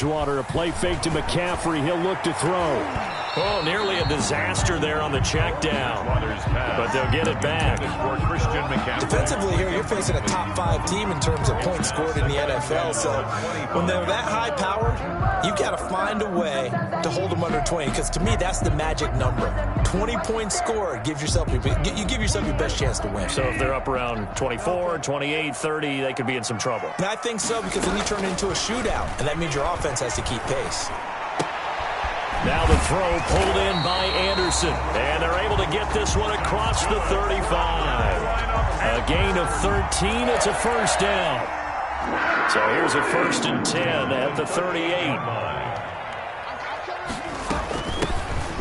Bridgewater, a play fake to McCaffrey. He'll look to throw. Oh, nearly a disaster there on the check down. But they'll get it back. Defensively here, you're facing a top 5 team in terms of points scored in the NFL. So when they're that high powered, you've got to find a way to hold them under 20. Because to me, that's the magic number. 20 points scored, you give yourself your best chance to win. So if they're up around 24, 28, 30, they could be in some trouble. And I think so, because then you turn it into a shootout, and that means your offense has to keep pace. Now the throw pulled in by Anderson. And they're able to get this one across the 35. A gain of 13. It's a first down. So here's a 1st and 10 at the 38.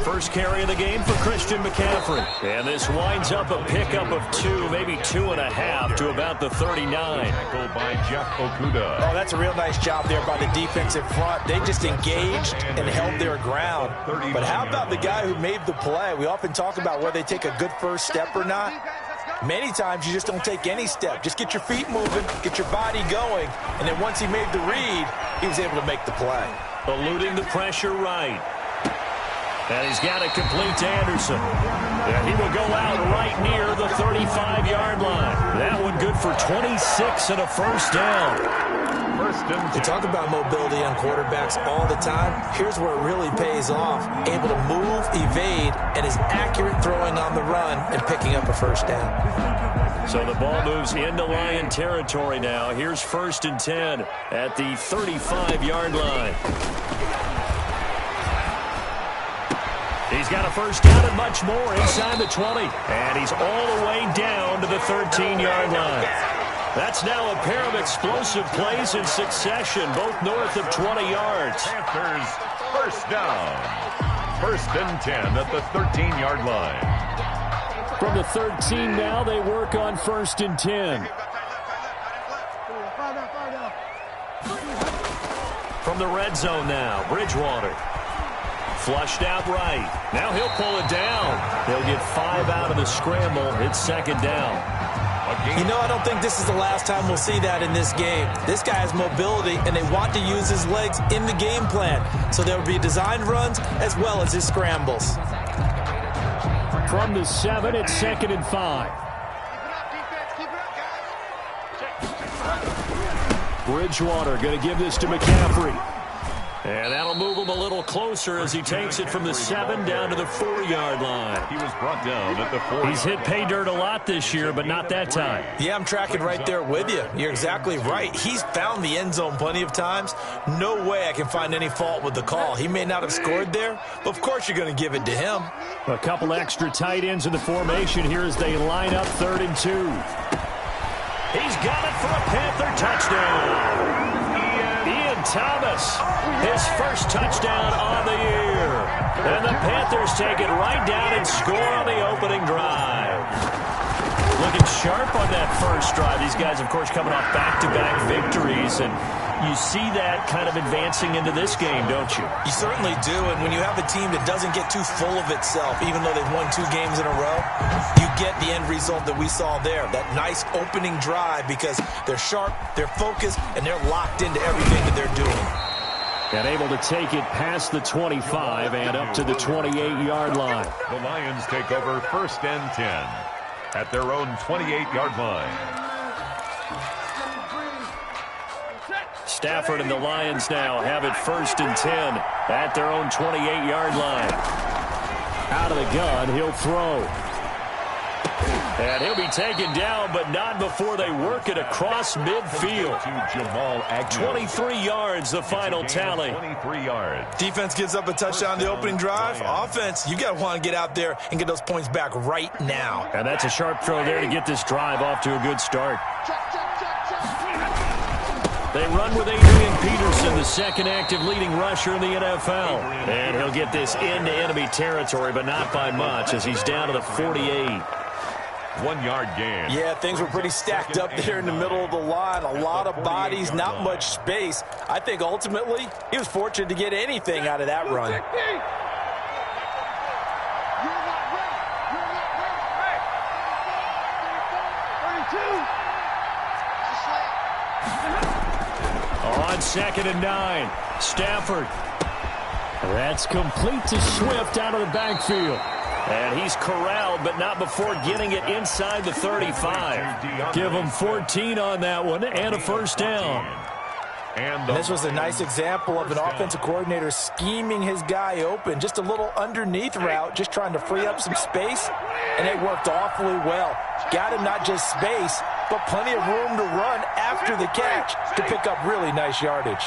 First carry of the game for Christian McCaffrey. And this winds up a pickup of 2, maybe 2.5 to about the 39. By Jeff Okuda. Oh, that's a real nice job there by the defensive front. They just engaged and held their ground. But how about the guy who made the play? We often talk about whether they take a good first step or not. Many times you just don't take any step. Just get your feet moving, get your body going, and then once he made the read, he was able to make the play. Eluding the pressure right. And he's got it complete to Anderson. And he will go out right near the 35-yard line. That one good for 26 and a first down. We talk about mobility on quarterbacks all the time. Here's where it really pays off. Able to move, evade, and is accurate throwing on the run and picking up a first down. So the ball moves into Lion territory now. Here's 1st and 10 at the 35-yard line. He's got a first down and much more inside the 20. And he's all the way down to the 13-yard line. That's now a pair of explosive plays in succession, both north of 20 yards. Panthers first down. 1st and 10 at the 13-yard line. From the 13 now, they work on 1st and 10. From the red zone now, Bridgewater. Flushed out right. Now he'll pull it down. He'll get 5 out of the scramble. It's 2nd down. You know, I don't think this is the last time we'll see that in this game. This guy has mobility, and they want to use his legs in the game plan. So there will be designed runs as well as his scrambles. From the 7, it's 2nd and 5. Bridgewater going to give this to McCaffrey. And that'll move him a little closer as he takes it from the 7 down to the 4-yard line. He was brought down at the 4. He's hit pay dirt a lot this year, but not that time. Yeah, I'm tracking right there with you. You're exactly right. He's found the end zone plenty of times. No way I can find any fault with the call. He may not have scored there, but of course you're going to give it to him. A couple extra tight ends in the formation here as they line up 3rd and 2. He's got it for a Panther touchdown. Ian Thomas, his first touchdown on the year. And the Panthers take it right down and score on the opening drive. Looking sharp on that first drive. These guys, of course, coming off back-to-back victories, and you see that kind of advancing into this game, don't you? You certainly do, and when you have a team that doesn't get too full of itself, even though they've won 2 games in a row, you get the end result that we saw there, that nice opening drive, because they're sharp, they're focused, and they're locked into everything that they're doing. And able to take it past the 25 and up to the 28-yard line. The Lions take over 1st and 10 at their own 28-yard line. Stafford and the Lions now have it 1st and 10 at their own 28-yard line. Out of the gun, he'll throw. And he'll be taken down, but not before they work it across midfield. 23 yards, the final tally. 23 yards. Defense gives up a touchdown on the opening drive. Offense, you got to want to get out there and get those points back right now. And that's a sharp throw there to get this drive off to a good start. They run with Adrian Peterson, the second active leading rusher in the NFL. And he'll get this into enemy territory, but not by much, as he's down to the 48. 1 yard gain. Yeah, things were pretty stacked up there in the middle of the line. A lot of bodies, not much space. I think ultimately he was fortunate to get anything out of that run. On 2nd and 9. Stafford. That's complete to Swift out of the backfield. And he's corralled, but not before getting it inside the 35. Give him 14 on that one and a first down. And this was a nice example of an offensive coordinator scheming his guy open. Just a little underneath route, just trying to free up some space, and it worked awfully well. Got him not just space, but plenty of room to run after the catch to pick up really nice yardage.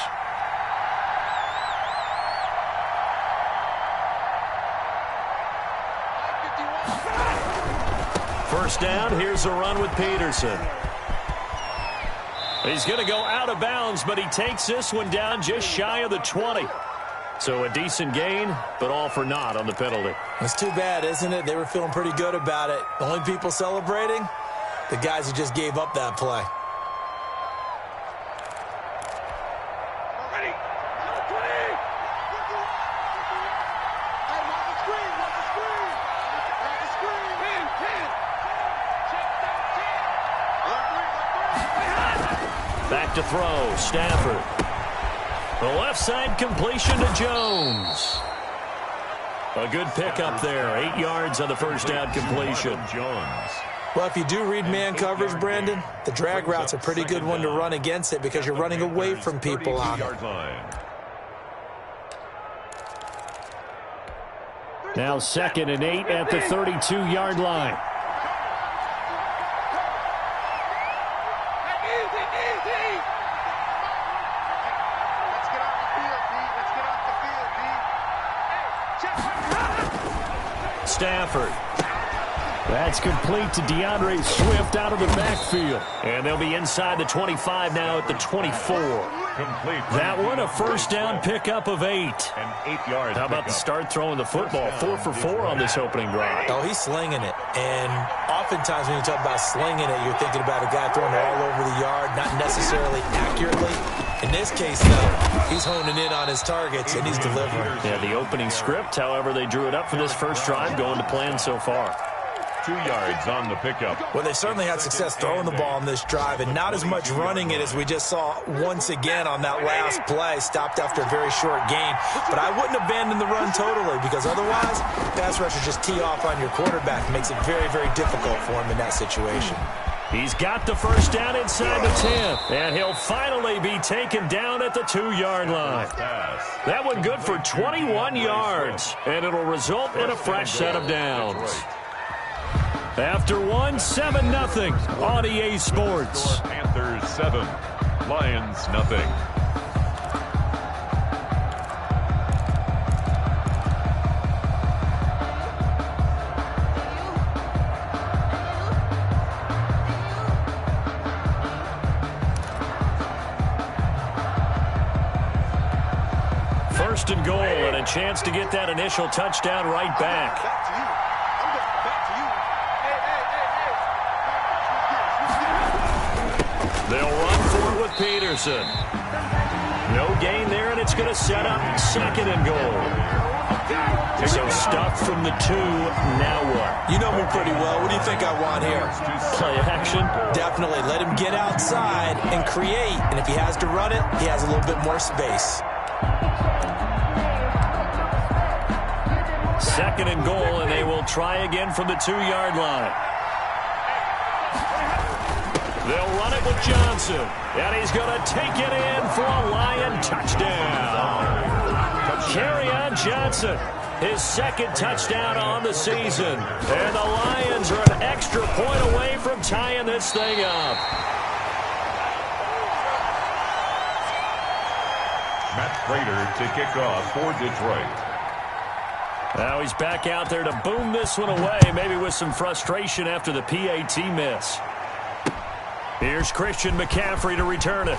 First down, here's a run with Peterson. He's going to go out of bounds, but he takes this one down just shy of the 20. So a decent gain, but all for naught on the penalty. It's too bad, isn't it? They were feeling pretty good about it. The only people celebrating, the guys who just gave up that play. Back to throw, Stafford. The left side completion to Jones. A good pickup there, 8 yards on the first down completion. Well, if you do read man coverage, Brandon, the drag route's a pretty good one to run against it because you're running away from people on it. Now 2nd and 8 at the 32-yard line. Stafford. That's complete to DeAndre Swift out of the backfield. And they'll be inside the 25 now at the 24. That one a first down pickup of 8. And 8 yards. How about the start throwing the football? 4 for 4 on this opening drive. Oh, he's slinging it. And oftentimes when you talk about slinging it, you're thinking about a guy throwing it all over the yard, not necessarily accurately. In this case, though, he's honing in on his targets, and he's delivering. Yeah, the opening script, however, they drew it up for this first drive, going to plan so far. 2 yards on the pickup. Well, they certainly had success throwing the ball on this drive, and not as much running it as we just saw once again on that last play. Stopped after a very short gain. But I wouldn't abandon the run totally, because otherwise, pass rushers just tee off on your quarterback. It makes it very, very difficult for him in that situation. He's got the first down inside the 10, and he'll finally be taken down at the 2-yard line. That one good for 21 yards, and it'll result in a fresh set of downs. After one, 7-0 on EA Sports. Panthers 7, Lions nothing. First and goal, and a chance to get that initial touchdown right back. They'll run for it with Peterson. No gain there, and it's going to set up 2nd and goal. So stuffed from the 2, now what? You know me pretty well. What do you think I want here? Play action? Definitely. Let him get outside and create. And if he has to run it, he has a little bit more space. 2nd and goal, and they will try again from the 2-yard line. They'll run it with Johnson, and he's going to take it in for a Lion touchdown. Kerryon Johnson, his 2nd touchdown on the season. And the Lions are an extra point away from tying this thing up. Matt Prater to kick off for Detroit. Now he's back out there to boom this one away, maybe with some frustration after the PAT miss. Here's Christian McCaffrey to return it.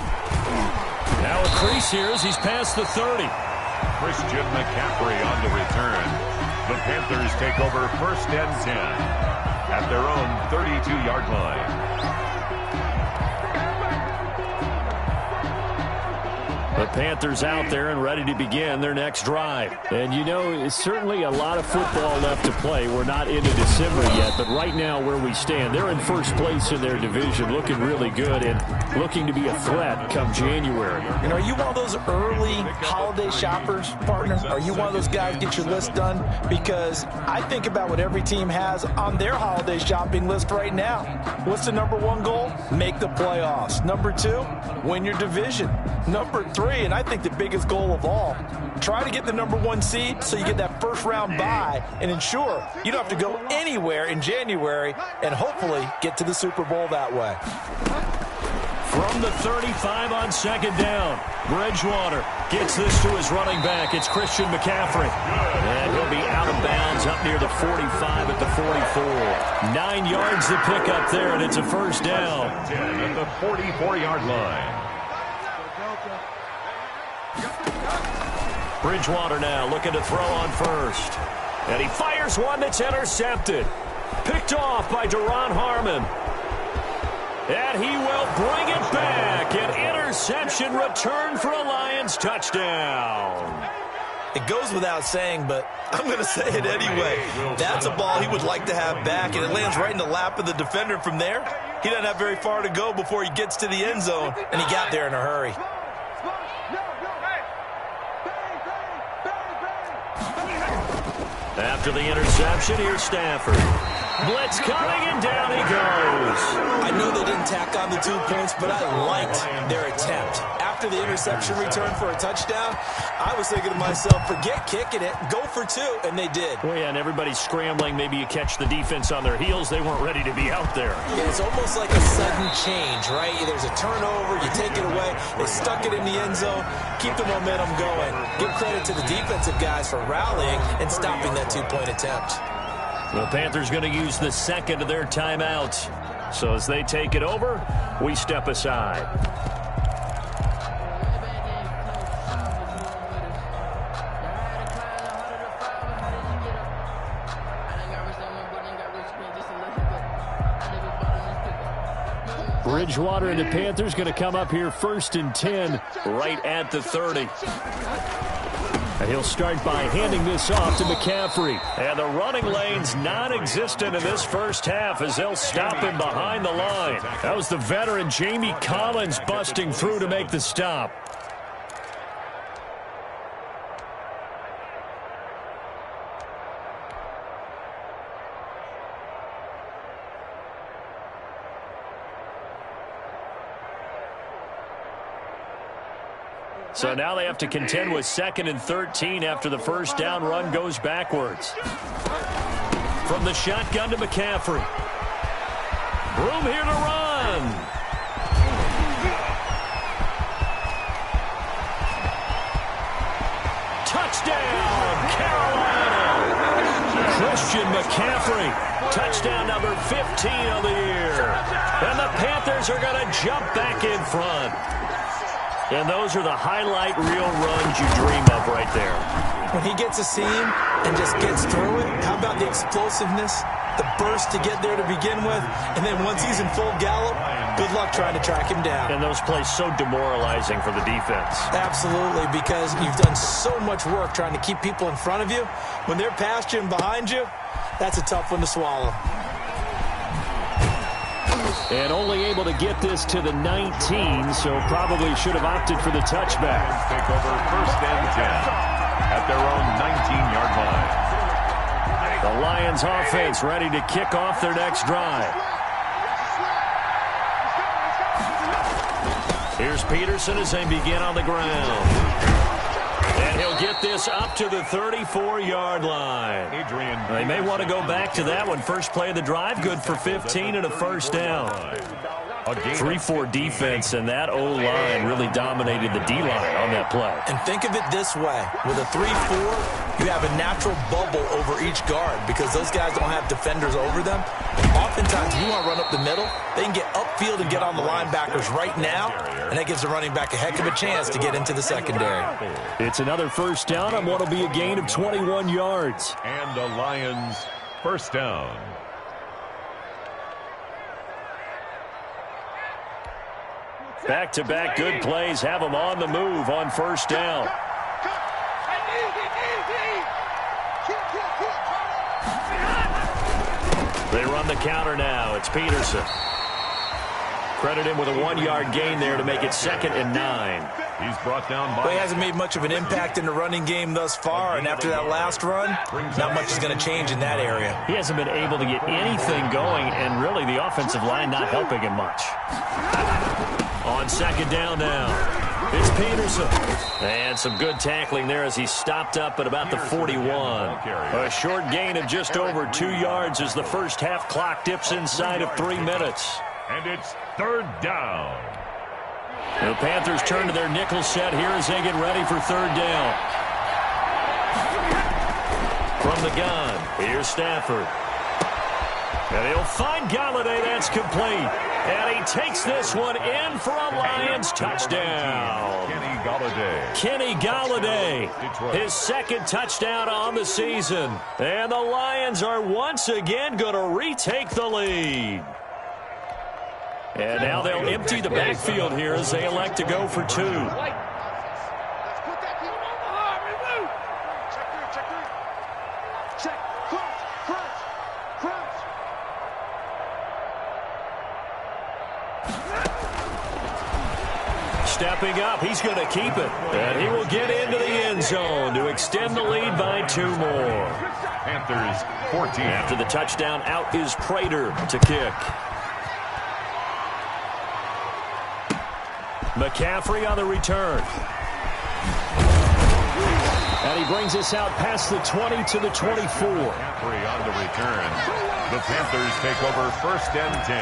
Now a crease here as he's past the 30. Christian McCaffrey on the return. The Panthers take over 1st and 10 at their own 32-yard line. The Panthers out there and ready to begin their next drive. And, you know, it's certainly a lot of football left to play. We're not into December yet, but right now where we stand, they're in first place in their division, looking really good and looking to be a threat come January. And are you one of those early holiday shoppers, partner? Are you one of those guys get your list done? Because I think about what every team has on their holiday shopping list right now. What's the number one goal? Make the playoffs. Number two, win your division. Number three, and I think the biggest goal of all, try to get the number one seed so you get that first round bye and ensure you don't have to go anywhere in January and hopefully get to the Super Bowl that way. From the 35 on second down, Bridgewater gets this to his running back. It's Christian McCaffrey. And he'll be out of bounds up near the 45 at the 44. 9 yards to pick up there, and it's a first down. At the 44-yard line. Bridgewater now looking to throw on first. And he fires one that's intercepted. Picked off by Duron Harmon. And he will bring it back. An interception return for a Lions touchdown. It goes without saying, but I'm going to say it anyway. That's a ball he would like to have back, and it lands right in the lap of the defender from there. He doesn't have very far to go before he gets to the end zone, and he got there in a hurry. After the interception, here's Stafford. Blitz coming, and down he goes. I know they didn't tack on the 2 points, but I liked their attempt. After the interception return for a touchdown, I was thinking to myself, forget kicking it, go for 2, and they did. Well, yeah, and everybody's scrambling. Maybe you catch the defense on their heels. They weren't ready to be out there. Yeah, it's almost like a sudden change, right? There's a turnover, you take it away, they stuck it in the end zone, keep the momentum going. Give credit to the defensive guys for rallying and stopping that 2-point attempt. The Panthers going to use the second of their timeouts. So as they take it over, we step aside. Bridgewater and the Panthers going to come up here 1st and 10 right at the 30. And he'll start by handing this off to McCaffrey. And the running lane's non-existent in this first half as they'll stop him behind the line. That was the veteran Jamie Collins busting through to make the stop. So now they have to contend with 2nd and 13 after the first down run goes backwards. From the shotgun to McCaffrey. Room here to run. Touchdown, Carolina. Christian McCaffrey. Touchdown number 15 of the year. And the Panthers are going to jump back in front. And those are the highlight reel runs you dream of right there. When he gets a seam and just gets through it, how about the explosiveness, the burst to get there to begin with, and then once he's in full gallop, good luck trying to track him down. And those plays so demoralizing for the defense. Absolutely, because you've done so much work trying to keep people in front of you. When they're past you and behind you, that's a tough one to swallow. And only able to get this to the 19, so probably should have opted for the touchback. Take over 1st and 10 at their own 19-yard line. The Lions offense ready to kick off their next drive. Here's Peterson as they begin on the ground. And he'll get this up to the 34-yard line. They may want to go back to that one. First play of the drive, good for 15 and a first down. 3-4 defense, and that O-line really dominated the D-line on that play. And think of it this way. With a 3-4, you have a natural bubble over each guard because those guys don't have defenders over them. Oftentimes, you want to run up the middle. They can get upfield and get on the linebackers right now, and that gives the running back a heck of a chance to get into the secondary. It's another first down on what will be a gain of 21 yards. And the Lions first down. Back-to-back good plays have them on the move on first down. They run the counter now. It's Peterson. Credit him with a 1-yard gain there to make it 2nd and 9. He's brought down by... Well, he hasn't made much of an impact in the running game thus far, and after that last run, not much is going to change in that area. He hasn't been able to get anything going, and really the offensive line not helping him much. On 2nd down now, it's Peterson. And some good tackling there as he stopped up at about the 41. A short gain of just over 2 yards as the first half clock dips inside of 3 minutes. And it's 3rd down. The Panthers turn to their nickel set here as they get ready for 3rd down. From the gun, here's Stafford. And he'll find Galladay. That's complete. And he takes this one in for a Lions touchdown. Kenny Galladay, his 2nd touchdown on the season. And the Lions are once again going to retake the lead. And now they'll empty the backfield here as they elect to go for 2. Stepping up, he's going to keep it. And he will get into the end zone to extend the lead by 2 more. Panthers 14. After the touchdown, out is Prater to kick. McCaffrey on the return. And he brings us out past the 20 to the 24. McCaffrey on the return. The Panthers take over 1st and 10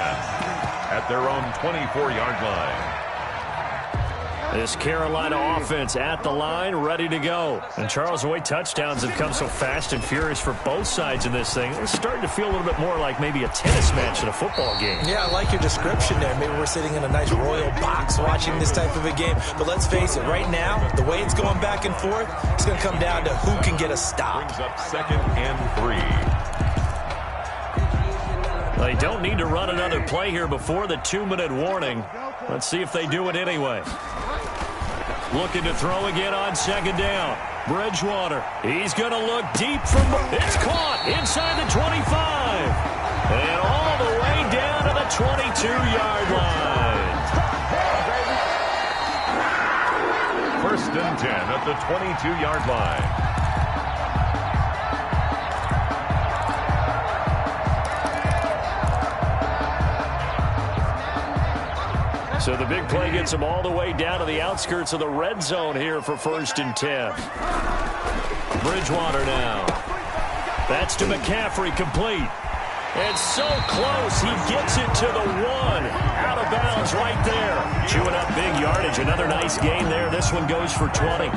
at their own 24-yard line. This Carolina offense at the line, ready to go. And Charles, the way touchdowns have come so fast and furious for both sides in this thing, it's starting to feel a little bit more like maybe a tennis match in a football game. Yeah, I like your description there. Maybe we're sitting in a nice royal box watching this type of a game. But let's face it, right now, the way it's going back and forth, it's going to come down to who can get a stop. Brings up 2nd and 3. They don't need to run another play here before the 2-minute warning. Let's see if they do it anyway. Looking to throw again on 2nd down. Bridgewater. He's going to look deep from... It's caught inside the 25. And all the way down to the 22-yard line. 1st and 10 at the 22-yard line. So the big play gets them all the way down to the outskirts of the red zone here for 1st and 10. Bridgewater now. That's to McCaffrey, complete. It's so close, he gets it to the 1. Out of bounds right there. Chewing up big yardage. Another nice gain there. This one goes for 20.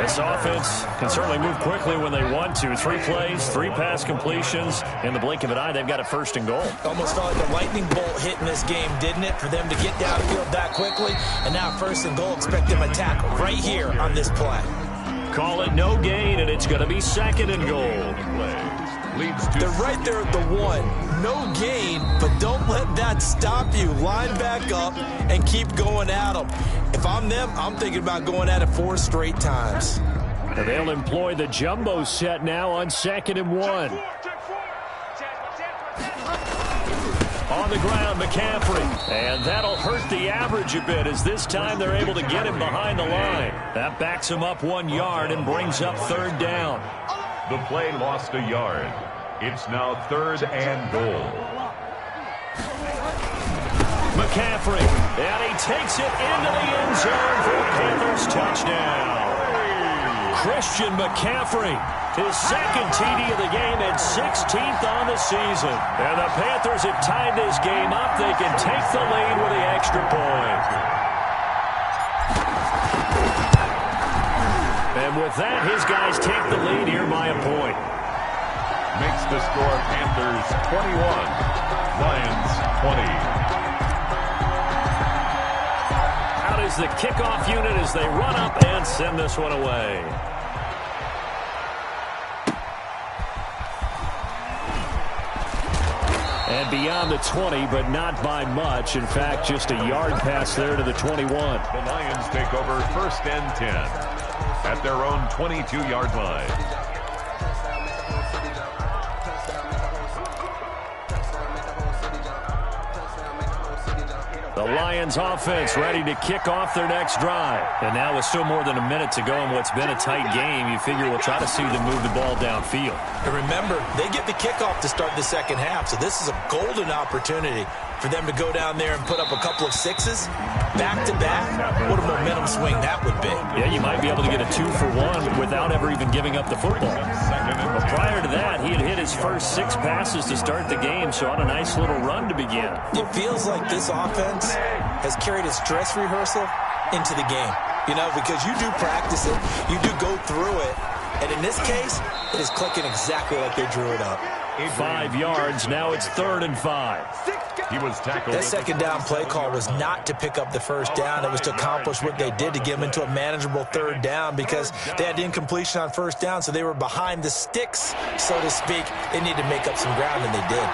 This offense can certainly move quickly when they want to. 3 plays, 3 pass completions. In the blink of an eye, they've got a 1st and goal. Almost felt like a lightning bolt hit in this game, didn't it? For them to get downfield that quickly. And now 1st and goal, expect them to attack right here on this play. Call it no gain, and it's going to be 2nd and goal. They're right there at the 1. No gain, but don't let that stop you. Line back up and keep going at them. If I'm them, I'm thinking about going at it 4 straight times. And they'll employ the jumbo set now on 2nd and 1. On the ground, McCaffrey. And that'll hurt the average a bit as this time they're able to get him behind the line. That backs him up 1 yard and brings up 3rd down. The play lost a yard. It's now 3rd and goal. McCaffrey, and he takes it into the end zone for a Panthers touchdown. Christian McCaffrey, his 2nd TD of the game and 16th on the season. And the Panthers have tied this game up. They can take the lead with the extra point. And with that, his guys take the lead here by a point. Makes the score Panthers 21, Lions 20. Out is the kickoff unit as they run up and send this one away. And beyond the 20, but not by much. In fact, just a yard pass there to the 21. The Lions take over 1st and 10 at their own 22-yard line. The Lions offense ready to kick off their next drive. And now with still more than a minute to go in what's been a tight game, you figure we'll try to see them move the ball downfield. And remember, they get the kickoff to start the second half, so this is a golden opportunity for them to go down there and put up a couple of sixes back-to-back. What a momentum swing that would be. Yeah, you might be able to get a 2-for-1 without ever even giving up the football. But prior to that, he had hit his first 6 passes to start the game, so on a nice little run to begin. It feels like this offense has carried its dress rehearsal into the game. You know, because you do practice it, you do go through it, and in this case, it is clicking exactly like they drew it up. 5 yards, now it's 3rd and 5. He was tackled. That second down play call was not to pick up the first down. It was to accomplish what they did to get them into a manageable 3rd down because they had incompletion on first down, so they were behind the sticks, so to speak. They needed to make up some ground, and they did.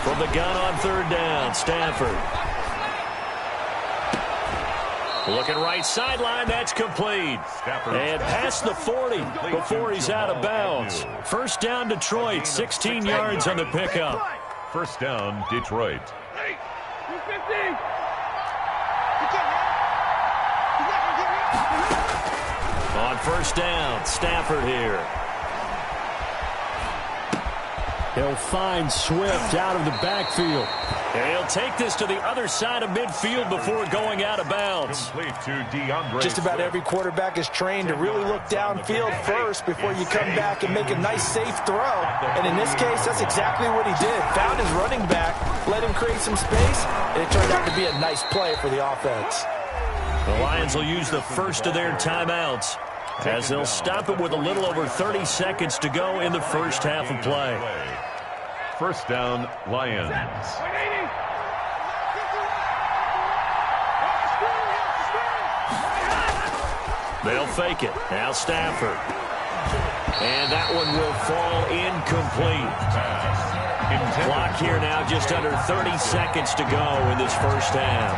From the gun on 3rd down, Stafford. Looking right sideline, that's complete. And past the 40 before he's out of bounds. First down, Detroit, 16 yards on the pickup. First down, Detroit. On first down, Stafford here. He'll find Swift out of the backfield. And he'll take this to the other side of midfield before going out of bounds. Just about every quarterback is trained to really look downfield first before you come back and make a nice, safe throw. And in this case, that's exactly what he did. Found his running back, let him create some space, and it turned out to be a nice play for the offense. The Lions will use the first of their timeouts as they'll stop it with a little over 30 seconds to go in the first half of play. First down, Lions. They'll fake it. Now Stafford. And that one will fall incomplete. Clock here now just under 30 seconds to go in this first half.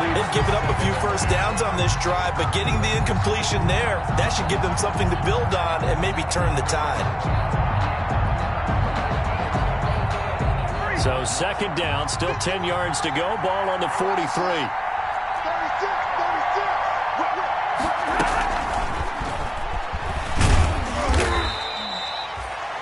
They've given up a few first downs on this drive, but getting the incompletion there, that should give them something to build on and maybe turn the tide. So second down, still 10 yards to go. Ball on the 43.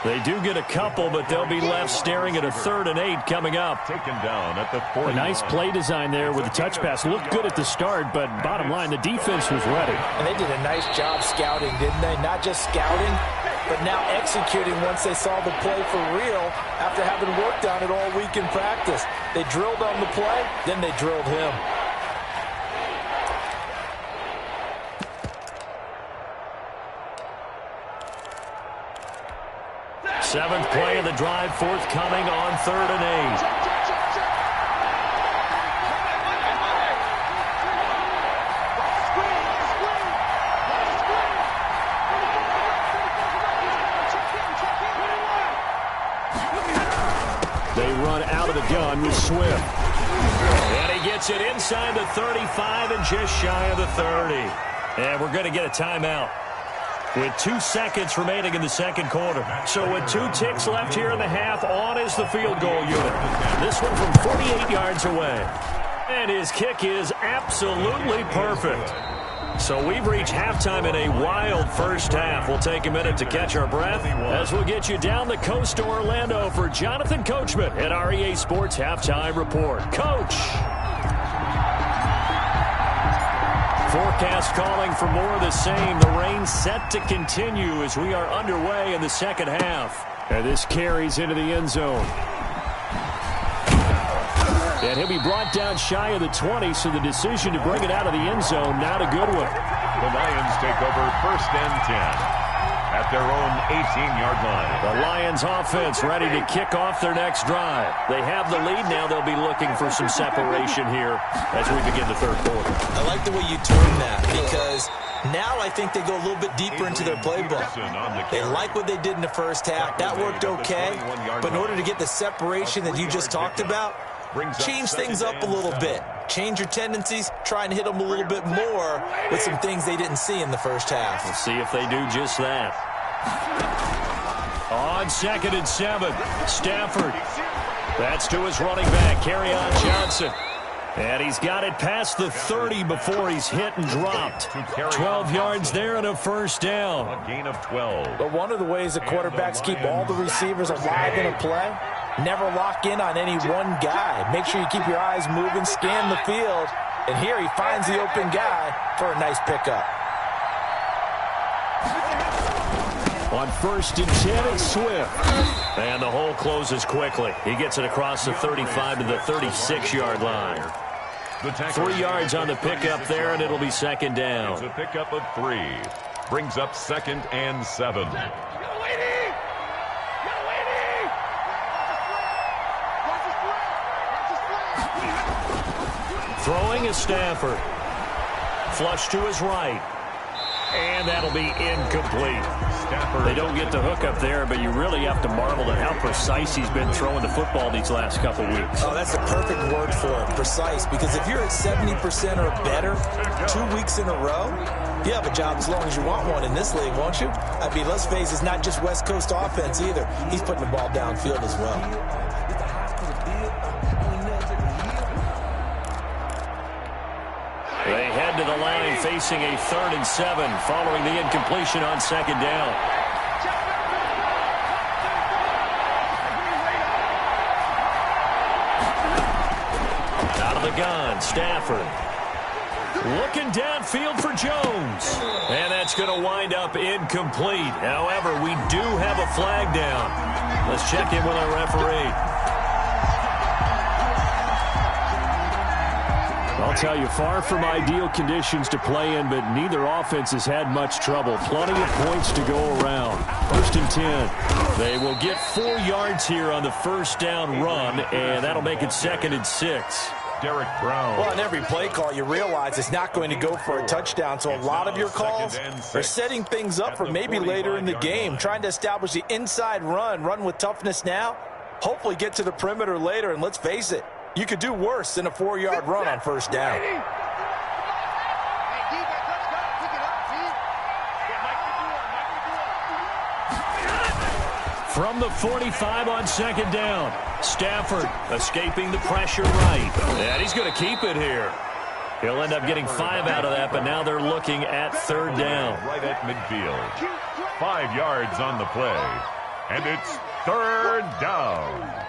They do get a couple, but they'll be left staring at a 3rd and 8 coming up. Taken down at the 40. A nice play design there with the touch pass. Looked good at the start, but bottom line, the defense was ready. And they did a nice job scouting, didn't they? Not just scouting, but now executing once they saw the play for real after having worked on it all week in practice. They drilled on the play, then they drilled him. Seventh play of the drive, forthcoming on 3rd and 8. They run out of the gun with Swift. And he gets it inside the 35 and just shy of the 30. And we're going to get a timeout with 2 seconds remaining in the second quarter. So with 2 ticks left here in the half, on is the field goal unit. This one from 48 yards away. And his kick is absolutely perfect. So we've reached halftime in a wild first half. We'll take a minute to catch our breath as we'll get you down the coast to Orlando for Jonathan Coachman at our EA Sports Halftime Report. Coach! Forecast calling for more of the same. The rain set to continue as we are underway in the second half. And this carries into the end zone. And he'll be brought down shy of the 20, so the decision to bring it out of the end zone, not a good one. The Lions take over 1st and 10 at their own 18-yard line. The Lions offense ready to kick off their next drive. They have the lead. Now they'll be looking for some separation here as we begin the third quarter. I like the way you term that because Now I think they go a little bit deeper into their playbook. They like what they did in the first half. That worked okay. But in order to get the separation that you just talked about, change things up a little bit. Change your tendencies. Try and hit them a little bit more with some things they didn't see in the first half. We'll see if they do just that. On 2nd and 7, Stafford. That's to his running back, Kerryon Johnson. And he's got it past the 30 before he's hit and dropped. 12 yards there and a first down. A gain of 12. But one of the ways that quarterbacks keep all the receivers alive in a play, never lock in on any one guy. Make sure you keep your eyes moving, scan the field. And here he finds the open guy for a nice pickup. On 1st and 10, it's Swift. And the hole closes quickly. He gets it across the 35 to the 36-yard line. 3 yards on the pickup there, and it'll be 2nd down. It's a pickup of 3. Brings up 2nd and 7. Throwing is Stafford. Flush to his right. And that'll be incomplete. They don't get the hook up there, but you really have to marvel at how precise he's been throwing the football these last couple weeks. Oh, that's the perfect word for it, precise. Because if you're at 70% or better 2 weeks in a row, you have a job as long as you want one in this league, won't you? I mean, let's face it, it's not just West Coast offense either. He's putting the ball downfield as well. They head to the line facing a 3rd and 7 following the incompletion on 2nd down. Out of the gun, Stafford. Looking downfield for Jones. And that's going to wind up incomplete. However, we do have a flag down. Let's check in with our referee. I'll tell you, far from ideal conditions to play in, but neither offense has had much trouble. Plenty of points to go around. 1st and 10. They will get 4 yards here on the first down run, and that'll make it 2nd and 6. Derek Brown. Well, in every play call, you realize it's not going to go for a touchdown, so a lot of your calls are setting things up for maybe later in the game, trying to establish the inside run with toughness now, hopefully get to the perimeter later, and let's face it, you could do worse than a 4-yard run on first down. From the 45 on 2nd down, Stafford escaping the pressure right. And he's going to keep it here. He'll end up getting 5 out of that, but now they're looking at 3rd down. Right at midfield. 5 yards on the play. And it's 3rd down.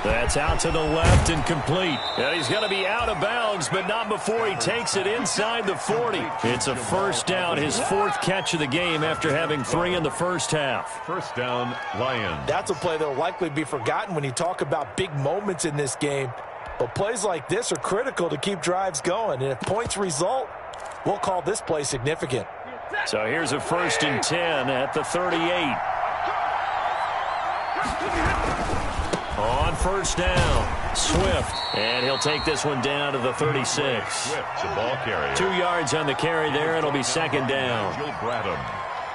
That's out to the left and complete. And he's going to be out of bounds, but not before he takes it inside the 40. It's a first down, his 4th catch of the game after having 3 in the first half. First down, Lions. That's a play that will likely be forgotten when you talk about big moments in this game. But plays like this are critical to keep drives going. And if points result, we'll call this play significant. So here's a 1st and 10 at the 38. On first down, Swift, and he'll take this one down to the 36. Swift, the ball carrier. 2 yards on the carry there, it'll be 2nd down.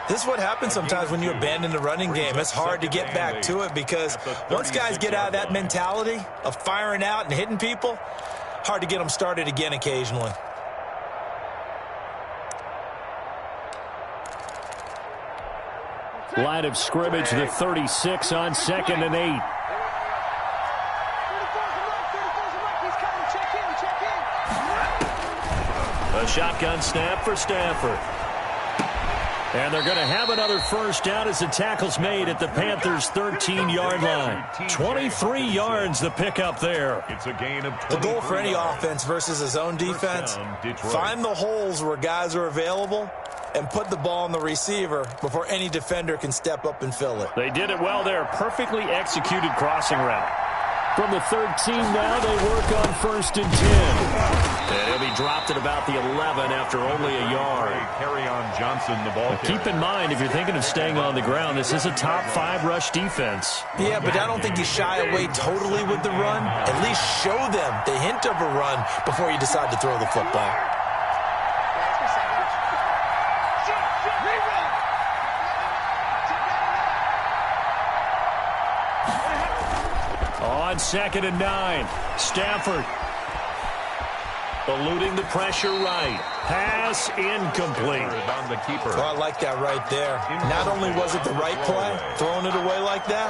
This is what happens sometimes when you abandon the running game. It's hard to get back to it because once guys get out of that mentality of firing out and hitting people, hard to get them started again occasionally. Line of scrimmage, the 36 on 2nd and 8. A shotgun snap for Stafford. And they're going to have another first down as the tackle's made at the Panthers' 13-yard line. 23 yards the pickup there. It's a gain of 23. The goal for any offense versus his own defense, find the holes where guys are available and put the ball on the receiver before any defender can step up and fill it. They did it well there. Perfectly executed crossing route. From the 13 now, they work on 1st and 10. And he'll be dropped stopped at about the 11 after only a yard. Carry on Johnson, the ball. Keep in mind, if you're thinking of staying on the ground, this is a top 5 rush defense. Yeah, but I don't think you shy away totally with the run. At least show them the hint of a run before you decide to throw the football. On 2nd and 9, Stafford eluding the pressure right. Pass incomplete. On the keeper. Oh, I like that right there. Not only was it the right play, throwing it away like that,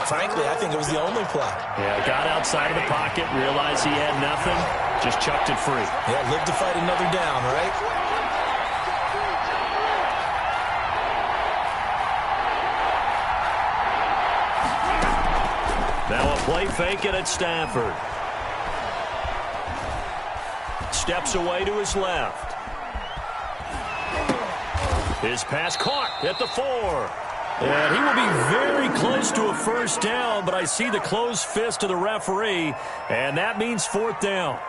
frankly, I think it was the only play. Yeah, got outside of the pocket, realized he had nothing, just chucked it free. Yeah, live to fight another down, right? Now a play fake it at Stafford. Steps away to his left. His pass caught at the 4. And he will be very close to a first down, but I see the closed fist of the referee, and that means 4th down.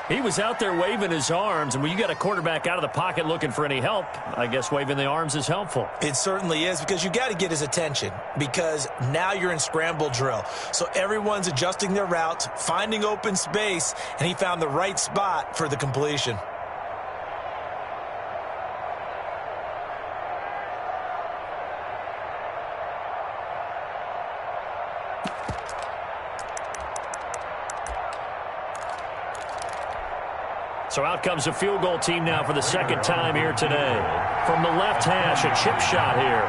He was out there waving his arms, and when you got a quarterback out of the pocket looking for any help, I guess waving the arms is helpful. It certainly is, because you got to get his attention, because now you're in scramble drill. So everyone's adjusting their routes, finding open space, and he found the right spot for the completion. So out comes a field goal team now for the 2nd time here today. From the left hash, a chip shot here.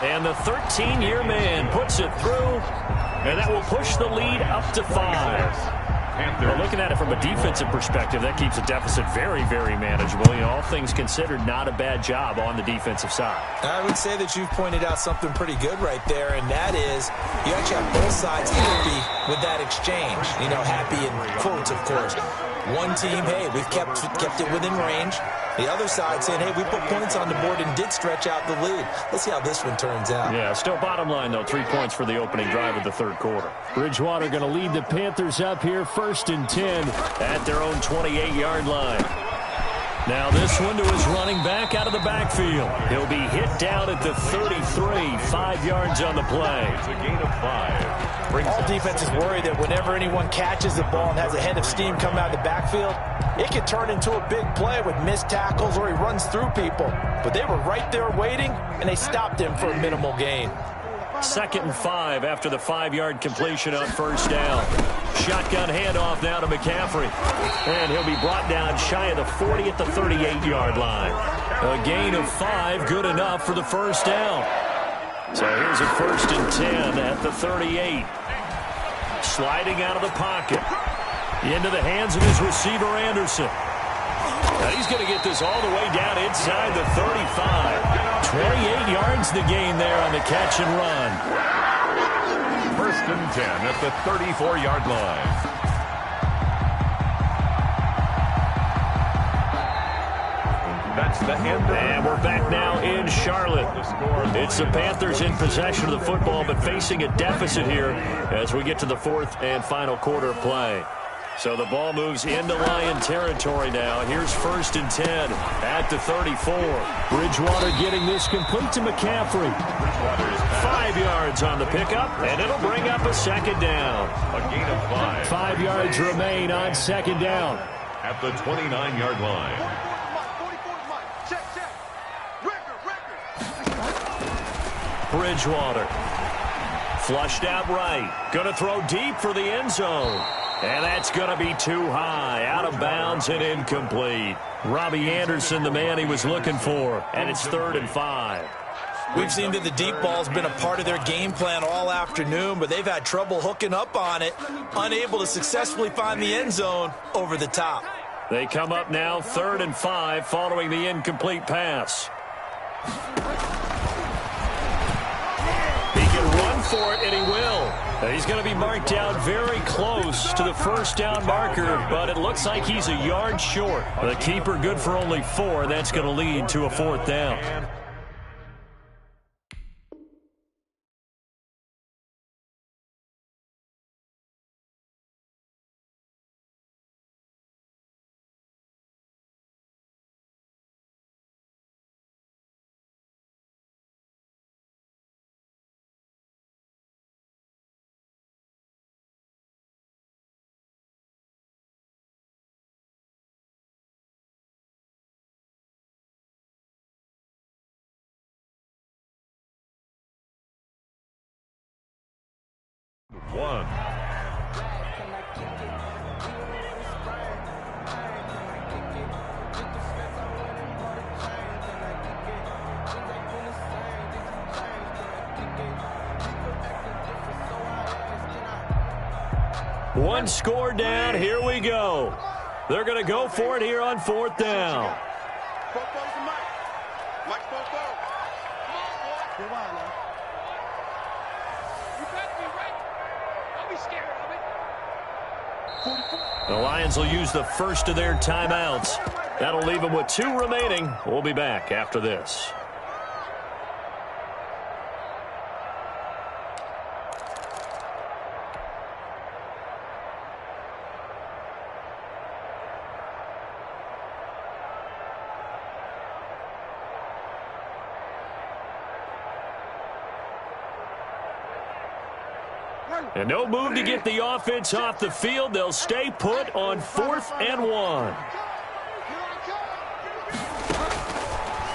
And the 13-year man puts it through, and that will push the lead up to 5. Well, looking at it from a defensive perspective, that keeps the deficit very, very manageable. You know, all things considered, not a bad job on the defensive side. I would say that you've pointed out something pretty good right there, and that is you actually have both sides happy with that exchange. You know, happy in quotes, of course. One team, hey, we've kept it within range. The other side saying, hey, we put points on the board and did stretch out the lead. Let's see how this one turns out. Yeah, still bottom line, though, 3 points for the opening drive of the 3rd quarter. Bridgewater going to lead the Panthers up here, 1st and 10 at their own 28-yard line. Now this one to his running back out of the backfield. He'll be hit down at the 33, 5 yards on the play. It's a gain of 5. All defenses worry that whenever anyone catches the ball and has a head of steam come out of the backfield, it could turn into a big play with missed tackles or he runs through people. But they were right there waiting, and they stopped him for a minimal gain. 2nd and 5 after the 5-yard completion on 1st down. Shotgun handoff now to McCaffrey. And he'll be brought down shy of the 40 at the 38-yard line. A gain of 5, good enough for the 1st down. So here's a 1st and 10 at the 38. Sliding out of the pocket. Into the hands of his receiver, Anderson. Now he's going to get this all the way down inside the 35. 28 yards to gain there on the catch and run. 1st and 10 at the 34-yard line. That's the end. And we're back now in Charlotte. It's the Panthers in possession of the football, but facing a deficit here as we get to the 4th and final quarter of play. So the ball moves into Lion territory now. Here's 1st and 10 at the 34. Bridgewater getting this complete to McCaffrey. 5 yards on the pickup, and it'll bring up a 2nd down. A gain of 5. 5 yards remain on 2nd down. At the 29-yard line. Bridgewater. Flushed out right. Going to throw deep for the end zone. And that's going to be too high. Out of bounds and incomplete. Robbie Anderson, the man he was looking for. And it's 3rd and 5. We've seen that the deep ball's been a part of their game plan all afternoon, but they've had trouble hooking up on it, unable to successfully find the end zone over the top. They come up now 3rd and 5 following the incomplete pass. He can run for it, and he will. He's going to be marked down very close to the 1st down marker, but it looks like he's a yard short. The keeper good for only 4. That's going to lead to a 4th down. One score down. Here we go. They're going to go for it here on 4th down. The Lions will use the first of their timeouts. That'll leave them with 2 remaining. We'll be back after this. And no move to get the offense off the field. They'll stay put on 4th and 1.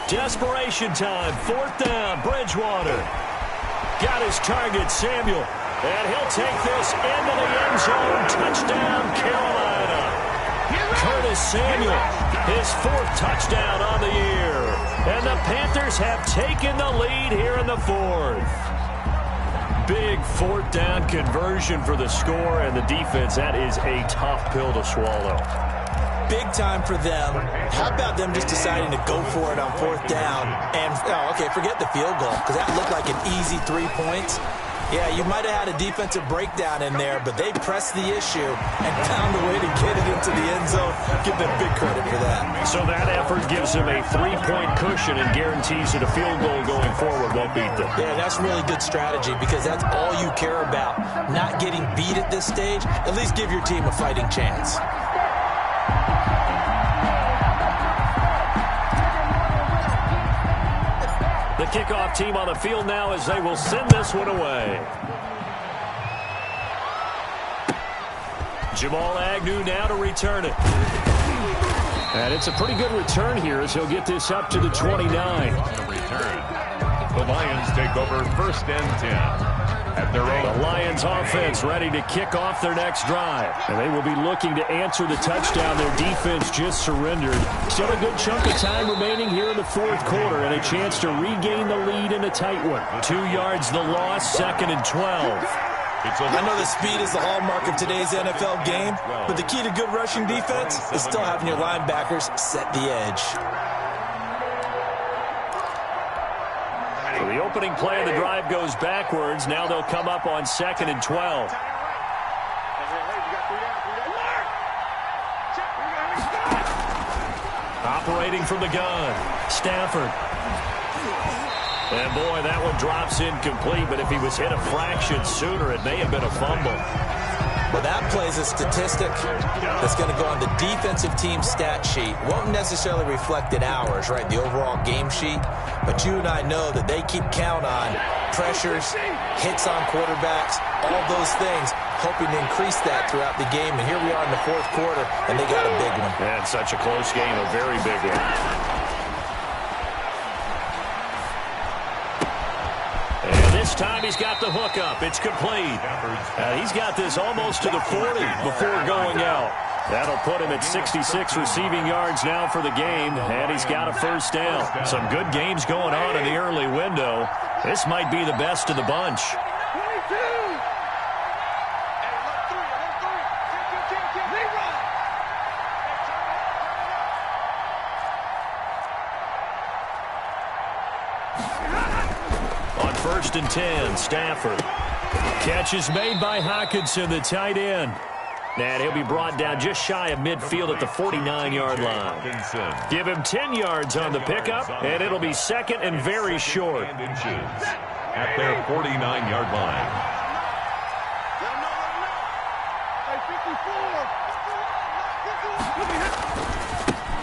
Desperation time. 4th down. Bridgewater. Got his target, Samuel. And he'll take this into the end zone. Touchdown, Carolina. Curtis Samuel, his 4th touchdown on the year. And the Panthers have taken the lead here in the 4th. Big 4th down conversion for the score, and the defense, that is a tough pill to swallow. Big time for them. How about them just deciding to go for it on 4th down? And, okay, forget the field goal, because that looked like an easy 3 points. Yeah, you might have had a defensive breakdown in there, but they pressed the issue and found a way to get it into the end zone. Give them big credit for that. So that effort gives them a 3-point cushion and guarantees that a field goal going forward won't beat them. Yeah, that's really good strategy because that's all you care about. Not getting beat at this stage. At least give your team a fighting chance. The kickoff team on the field now as they will send this one away. Jamal Agnew now to return it. And it's a pretty good return here as he'll get this up to the 29. The Lions take over 1st and 10. At their own. The Lions offense ready to kick off their next drive. And they will be looking to answer the touchdown their defense just surrendered. Still a good chunk of time remaining here in the 4th quarter and a chance to regain the lead in a tight one. 2 yards the loss, 2nd and 12. I know the speed is the hallmark of today's NFL game, but the key to good rushing defense is still having your linebackers set the edge. So the opening play of the drive goes backwards. Now they'll come up on 2nd and 12. Operating from the gun, Stafford. And boy, that one drops incomplete, but if he was hit a fraction sooner, it may have been a fumble. Well, that plays a statistic that's going to go on the defensive team stat sheet. Won't necessarily reflect in ours, right, the overall game sheet. But you and I know that they keep count on pressures, hits on quarterbacks, all those things, hoping to increase that throughout the game. And here we are in the 4th quarter, and they got a big one. And such a close game, a very big one. This time he's got the hook up. It's complete. He's got this almost to the 40 before going out. That'll put him at 66 receiving yards now for the game, and he's got a 1st down. Some good games going on in the early window. This might be the best of the bunch. On 1st and 10, Stafford. Catch is made by Hockenson, the tight end. And he'll be brought down just shy of midfield at the 49-yard line. Give him 10 yards on the pickup, and it'll be 2nd and very short. At their 49-yard line.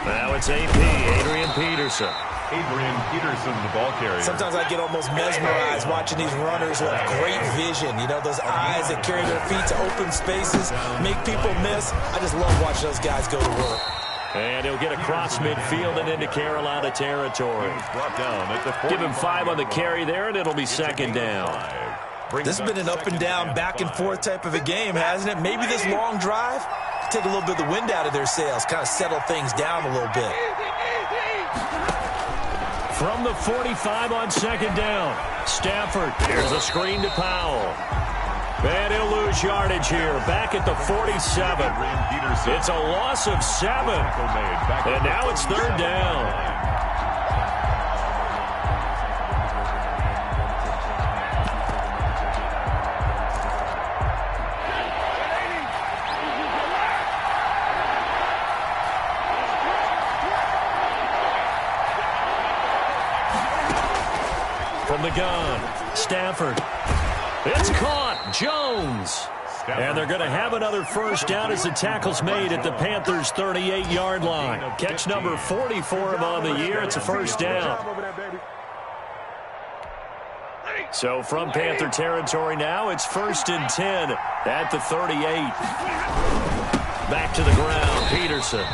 Now it's AP, Adrian Peterson. Adrian Peterson, the ball carrier. Sometimes I get almost mesmerized watching these runners who have great vision. You know, those eyes that carry their feet to open spaces, make people miss. I just love watching those guys go to work. And he'll get across midfield and into Carolina territory. Give him 5 on the carry there, and it'll be 2nd down. This has been an up and down, back and forth type of a game, hasn't it? Maybe this long drive take a little bit of the wind out of their sails, kind of settle things down a little bit. From the 45 on 2nd down, Stafford. Here's a screen to Powell. And he'll lose yardage here. Back at the 47. It's a loss of 7. And now it's 3rd down. From the gun, Stafford. It's caught. Jones. And they're going to have another first down as the tackle's made at the Panthers' 38-yard line. Catch number 40 for him on the year. It's a first down. So from Panther territory now, it's 1st and 10 at the 38. Back to the ground, Peterson.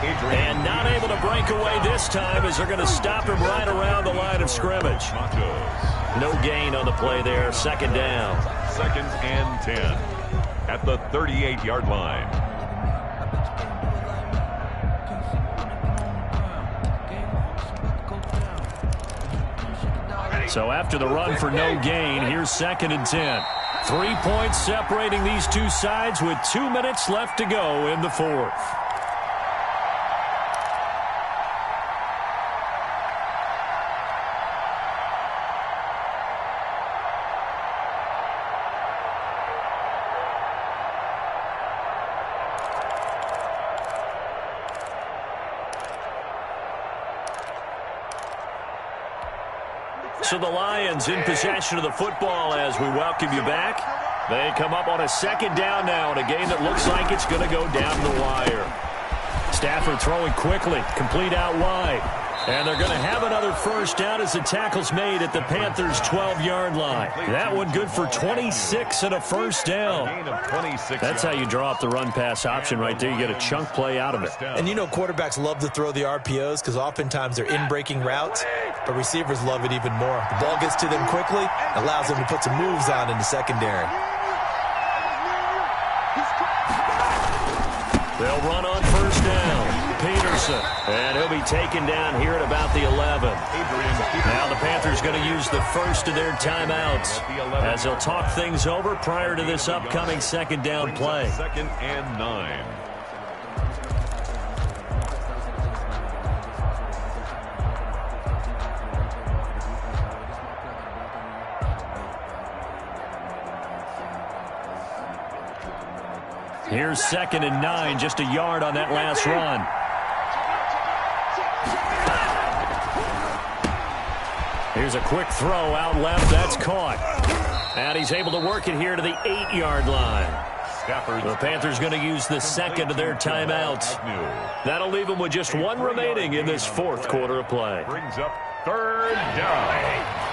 And not able to break away this time as they're going to stop him right around the line of scrimmage. No gain on the play there. 2nd down. 2nd and 10 at the 38-yard line. So after the run for no gain, here's 2nd and 10. 3 points separating these two sides with 2 minutes left to go in the 4th. So the Lions in possession of the football as we welcome you back. They come up on a 2nd down now in a game that looks like it's going to go down the wire. Stafford throwing quickly, complete out wide. And they're going to have another first down as the tackle's made at the Panthers' 12-yard line. That one good for 26 and a first down. That's how you draw up the run-pass option right there. You get a chunk play out of it. And you know quarterbacks love to throw the RPOs because oftentimes they're in-breaking routes, but receivers love it even more. The ball gets to them quickly, allows them to put some moves on in the secondary. They'll run on first down. Peterson. And he'll be taken down here at about the 11. Now the Panthers going to use the first of their timeouts as they'll talk things over prior to this upcoming 2nd down play. 2nd and 9. Here's 2nd and 9, just a yard on that last run. Here's a quick throw out left. That's caught. And he's able to work it here to the 8-yard line. The Panthers going to use the 2nd of their timeouts. That'll leave them with just 1 remaining in this 4th quarter of play. Brings up 3rd down.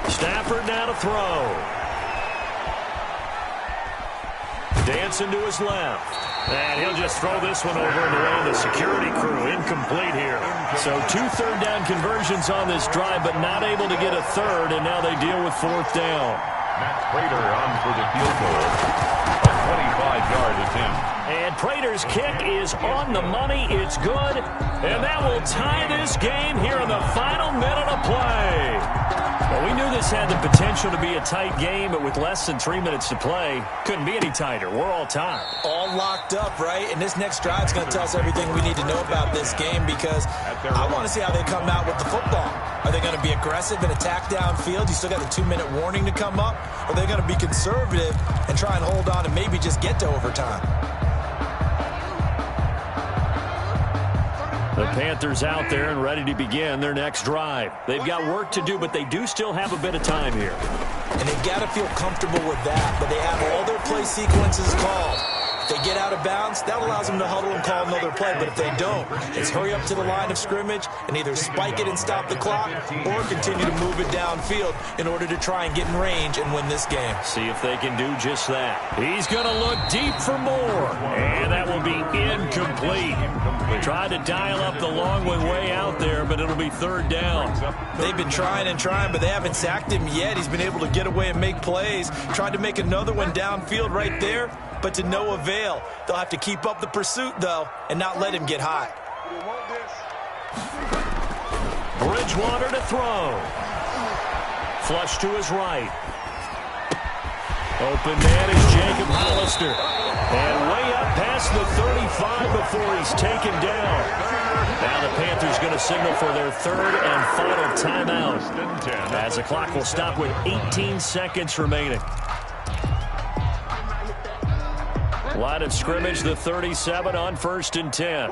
Stafford now to throw. Dancing to his left. And he'll just throw this one over in the way of the security crew. Incomplete here. So 2 third down conversions on this drive, but not able to get a 3rd, and now they deal with 4th down. Matt Prater on for the field goal. A 25-yard attempt. And Prater's kick is on the money. It's good. And that will tie this game here in the final minute of play. Well, we knew this had the potential to be a tight game, but with less than 3 minutes to play, couldn't be any tighter. We're all tied. All locked up, right? And this next drive is going to tell us everything we need to know about this game because I want to see how they come out with the football. Are they going to be aggressive and attack downfield? You still got the 2-minute warning to come up? Or are they going to be conservative and try and hold on and maybe just get to overtime? The Panthers out there and ready to begin their next drive. They've got work to do, but they do still have a bit of time here. And they've got to feel comfortable with that, but they have all their play sequences called. If they get out of bounds, that allows them to huddle and call another play. But if they don't, it's hurry up to the line of scrimmage and either spike it and stop the clock or continue to move it downfield in order to try and get in range and win this game. See if they can do just that. He's going to look deep for more. And that will be incomplete. Tried to dial up the long way out there, but it'll be third down. They've been trying and trying, but they haven't sacked him yet. He's been able to get away and make plays. Tried to make another one downfield right there, but to no avail. They'll have to keep up the pursuit, though, and not let him get high. Bridgewater to throw. Flush to his right. Open man is Jacob Hollister. And way up past the 35 before he's taken down. Now the Panthers going to signal for their third and final timeout, as the clock will stop with 18 seconds remaining. Line of scrimmage, the 37 on 1st and 10.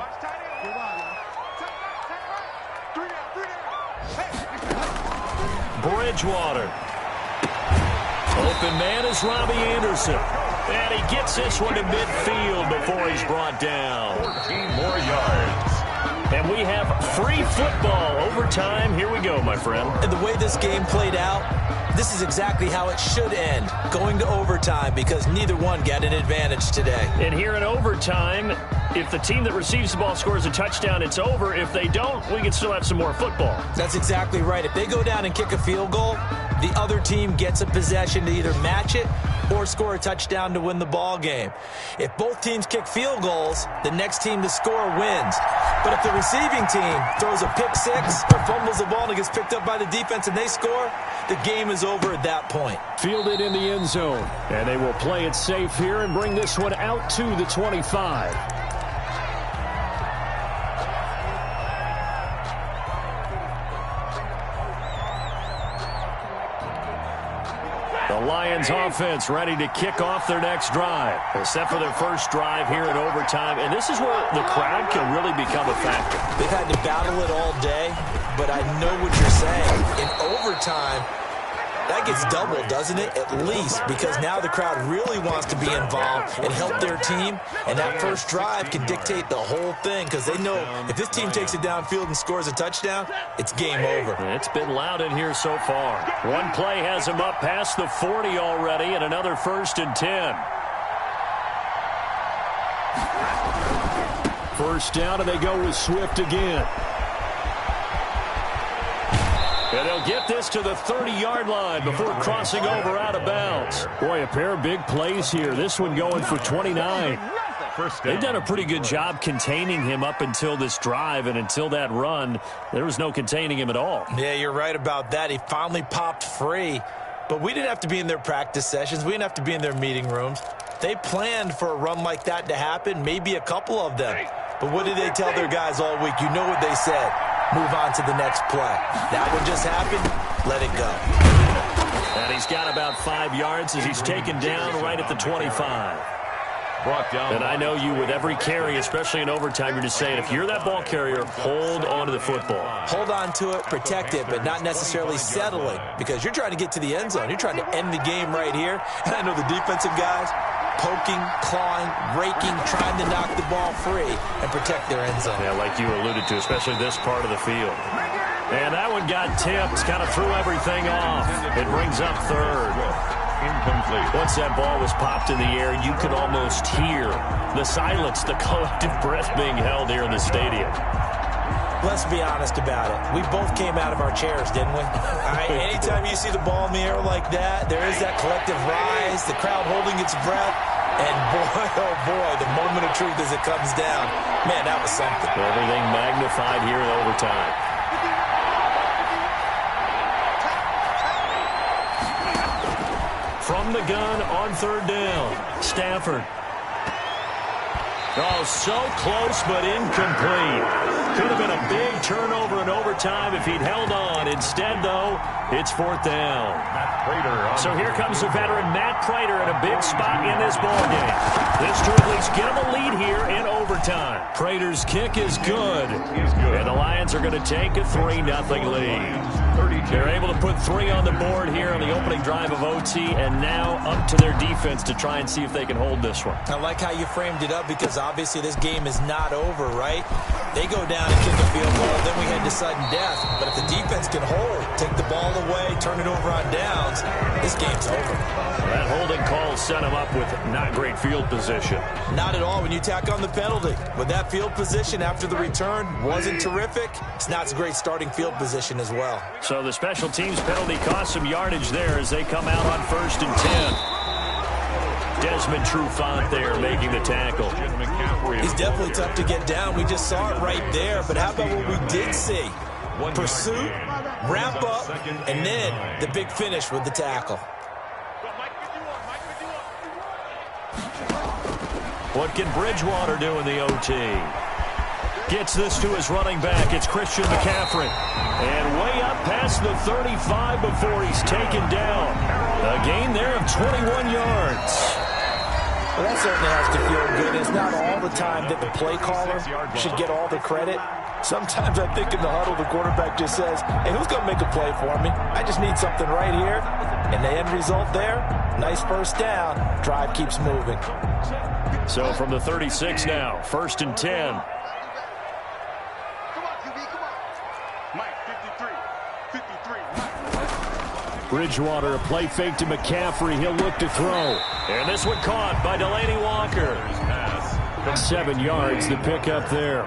Bridgewater. Open man is Robbie Anderson. And he gets this one to midfield before he's brought down. 14 more yards. And we have free football overtime. Here we go, my friend. And the way this game played out, this is exactly how it should end, going to overtime, because neither one got an advantage today. And here in overtime, if the team that receives the ball scores a touchdown, it's over. If they don't, we can still have some more football. That's exactly right. If they go down and kick a field goal, the other team gets a possession to either match it or score a touchdown to win the ball game. If both teams kick field goals, the next team to score wins. But if the receiving team throws a pick six or fumbles the ball and it gets picked up by the defense and they score, the game is over at that point. Fielded in the end zone. And they will play it safe here and bring this one out to the 25. The Lions offense ready to kick off their next drive. They're set for their first drive here in overtime. And this is where the crowd can really become a factor. They've had to battle it all day, but I know what you're saying. In overtime, that gets doubled, doesn't it? At least, because now the crowd really wants to be involved and help their team. And that first drive can dictate the whole thing, because they know if this team takes it downfield and scores a touchdown, it's game over. It's been loud in here so far. One play has him up past the 40 already, and another 1st and 10. First down, and they go with Swift again. And they'll get this to the 30-yard line before crossing over out of bounds. Boy, a pair of big plays here. This one going for 29. They've done a pretty good job containing him up until this drive, and until that run, there was no containing him at all. Yeah, you're right about that. He finally popped free. But we didn't have to be in their practice sessions. We didn't have to be in their meeting rooms. They planned for a run like that to happen, maybe a couple of them. But what did they tell their guys all week? You know what they said. Move on to the next play. That one just happened. Let it go. And he's got about 5 yards as he's taken down right at the 25. Brought down. And I know you, with every carry, especially in overtime, you're just saying, if you're that ball carrier, hold on to the football. Hold on to it, protect it, but not necessarily settling, because you're trying to get to the end zone. You're trying to end the game right here. And I know the defensive guys poking, clawing, raking, trying to knock the ball free and protect their end zone. Yeah, like you alluded to, especially this part of the field. And that one got tipped, kind of threw everything off. It brings up third. Incomplete. Once that ball was popped in the air, you could almost hear the silence, the collective breath being held here in the stadium. Let's be honest about it. We both came out of our chairs, didn't we? Anytime you see the ball in the air like that, there is that collective rise, the crowd holding its breath, and boy, oh boy, the moment of truth as it comes down. Man, that was something. Everything magnified here in overtime. From the gun on third down, Stafford. Oh, so close, but incomplete. Could have been a big turnover in overtime if he'd held on. Instead, though, it's fourth down. So here comes the veteran Matt Prater in a big spot in this ballgame. This to at least get him a lead here in overtime. Prater's kick is good. And the Lions are going to take a 3-0 lead. They're able to put 3 on the board here on the opening drive of OT, and now up to their defense to try and see if they can hold this one. I like how you framed it up, because obviously this game is not over, right? They go down and kick a field goal, then we head to sudden death. But if the defense can hold, take the ball away, turn it over on downs, this game's over. That holding call set him up with not great field position. Not at all. When you tack on the penalty, penalty. With that field position after the return wasn't terrific, it's not a great starting field position as well. So the special teams penalty cost some yardage there as they come out on 1st and 10. Desmond Trufant there making the tackle. He's definitely tough to get down. We just saw it right there. But how about what we did see? Pursuit, wrap up, and then the big finish with the tackle. What can Bridgewater do in the OT? Gets this to his running back. It's Christian McCaffrey. And way up past the 35 before he's taken down. A gain there of 21 yards. Well, that certainly has to feel good. It's not all the time that the play caller should get all the credit. Sometimes I think in the huddle, the quarterback just says, hey, who's going to make a play for me? I just need something right here. And the end result there, nice first down. Drive keeps moving. So from the 36 now, 1st and 10. Bridgewater, a play fake to McCaffrey. He'll look to throw. And this one caught by Delaney Walker. 7 yards, the pickup there.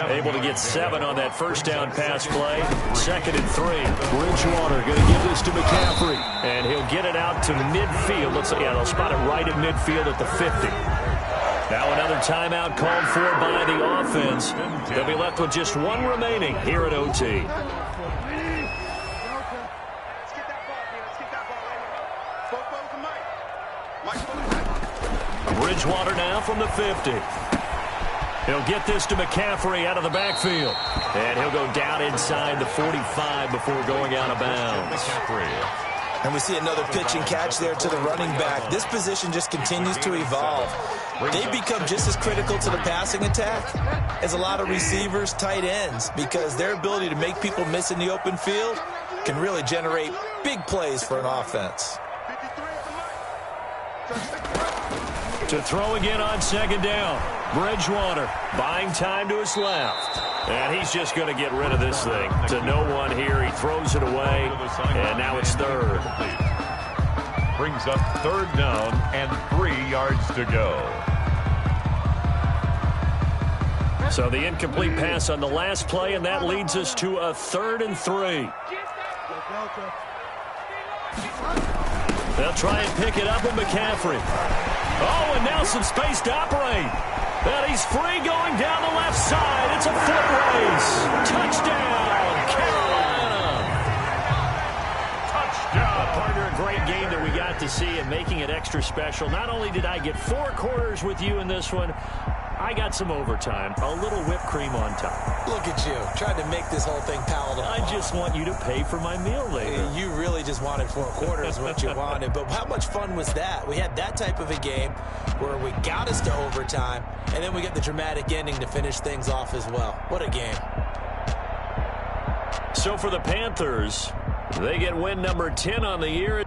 Able to get 7 on that first down pass play. 2nd and 3. Bridgewater going to give this to McCaffrey. And he'll get it out to midfield. Looks like, yeah, they'll spot it right at midfield at the 50. Now another timeout called for by the offense. They'll be left with just 1 remaining here at OT. Bridgewater now from the 50. He'll get this to McCaffrey out of the backfield. And he'll go down inside the 45 before going out of bounds. And we see another pitch and catch there to the running back. This position just continues to evolve. They become just as critical to the passing attack as a lot of receivers, tight ends, because their ability to make people miss in the open field can really generate big plays for an offense. To throw again on 2nd down. Bridgewater buying time to his left. And he's just going to get rid of this thing. To no one here. He throws it away. And now it's 3rd. Brings up 3rd down and 3 yards to go. So the incomplete pass on the last play, and that leads us to a 3rd and 3. They'll try and pick it up with McCaffrey. Oh, and now some space to operate. And he's free going down the left side. It's a foot race. Touchdown, Carolina. Touchdown. Partner, a great game that we got to see and making it extra special. Not only did I get 4 quarters with you in this one, I got some overtime, a little whipped cream on top. Look at you, trying to make this whole thing palatable. I just want you to pay for my meal later. You really just wanted 4 quarters, what you wanted. But how much fun was that? We had that type of a game where we got us to overtime, and then we get the dramatic ending to finish things off as well. What a game. So for the Panthers, they get win number 10 on the year.